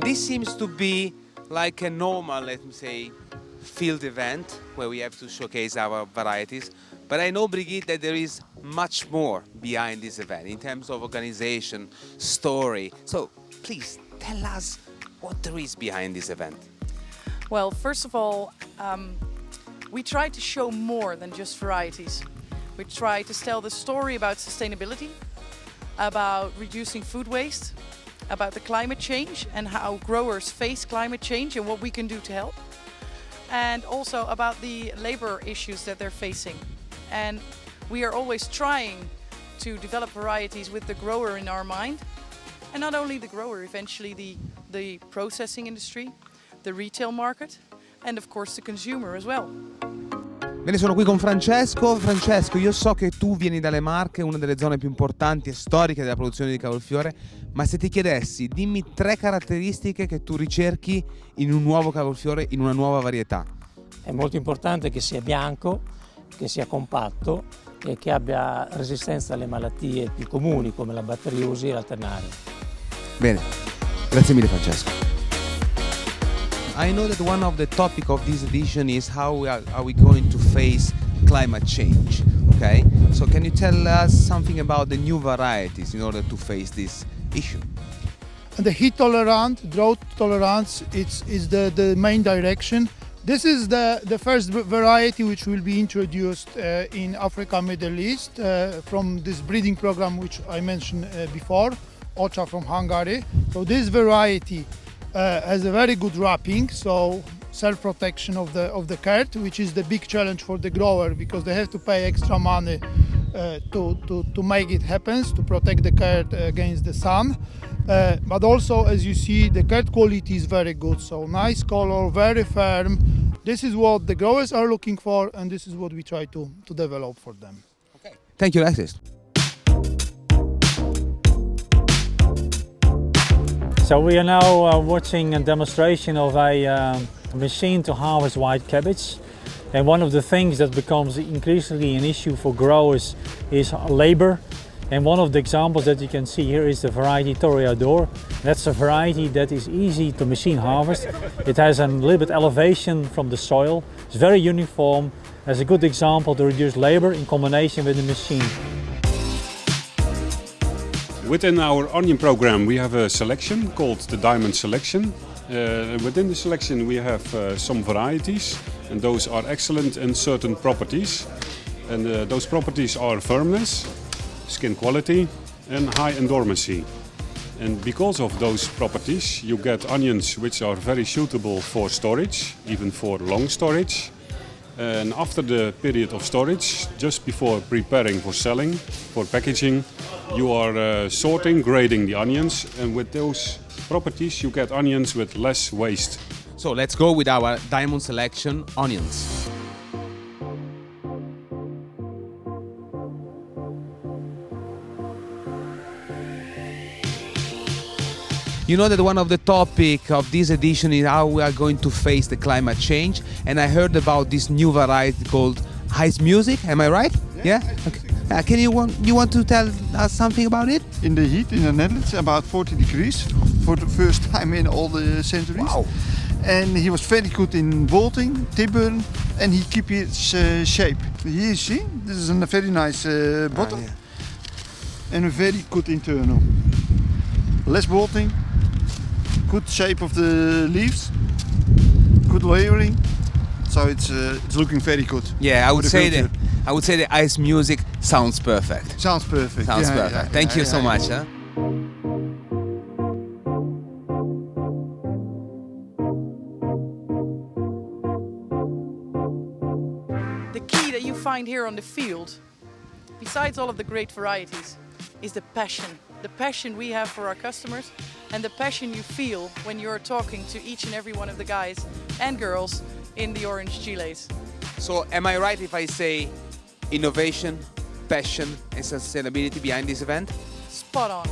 this seems to be like a normal, let me say, field event where we have to showcase our varieties. But I know, Brigitte, that there is much more behind this event in terms of organization, story. So please tell us what there is behind this event. Well, first of all, we try to show more than just varieties. We try to tell the story about sustainability, about reducing food waste, about the climate change and how growers face climate change and what we can do to help. And also about the labor issues that they're facing. And we are always trying to develop varieties with the grower in our mind. And not only the grower, eventually the processing industry, the retail market, and of course the consumer as well. Bene, sono qui con Francesco. Francesco, io so che tu vieni dalle Marche, una delle zone più importanti e storiche della produzione di cavolfiore, ma se ti chiedessi, dimmi 3 caratteristiche che tu ricerchi in un nuovo cavolfiore, in una nuova varietà. È molto importante che sia bianco, che sia compatto e che abbia resistenza alle malattie più comuni come la batteriosi e l'alternaria. Bene, grazie mille Francesco. I know that one of the topic of this edition is how are we going to face climate change, okay? So can you tell us something about the new varieties in order to face this issue? And the heat tolerant, drought tolerance, is the main direction. This is the first variety which will be introduced in Africa, Middle East from this breeding program which I mentioned before, OCHA from Hungary. So this variety has a very good wrapping, so self-protection of the curd, which is the big challenge for the grower because they have to pay extra money to make it happen, to protect the curd against the sun. But also, as you see, the curd quality is very good, so nice color, very firm. This is what the growers are looking for, and this is what we try to develop for them. Okay. Thank you, Alexis. So we are now watching a demonstration of a machine to harvest white cabbage. And one of the things that becomes increasingly an issue for growers is labor. And one of the examples that you can see here is the variety Toreador. That's a variety that is easy to machine harvest. It has a little bit elevation from the soil. It's very uniform. As a good example to reduce labor in combination with the machine. Within our onion program we have a selection called the Diamond Selection. Within the selection we have some varieties, and those are excellent in certain properties. And those properties are firmness, skin quality and high endormancy. And because of those properties you get onions which are very suitable for storage, even for long storage. And after the period of storage, just before preparing for selling, for packaging, you are sorting, grading the onions, and with those properties you get onions with less waste. So let's go with our Diamond Selection onions. You know that one of the topic of this edition is how we are going to face the climate change, and I heard about this new variety called ice music. Am I right? Yeah. Okay. Can you want to tell us something about it? In the heat in the Netherlands, about 40 degrees for the first time in all the centuries. Wow. And he was very good in bolting, tibbern, and he keep his shape. Here you see, this is a very nice bottom, and a very good internal. Less bolting, good shape of the leaves, good layering, so it's looking very good. Yeah, I would say the ice music sounds perfect. Sounds perfect. Sounds Yeah, perfect. yeah, Thank you so much. yeah. The key that you find here on the field, besides all of the great varieties, is the passion we have for our customers and the passion you feel when you're talking to each and every one of the guys and girls in the orange chiles. So am I right if I say innovation, passion and sustainability behind this event? Spot on.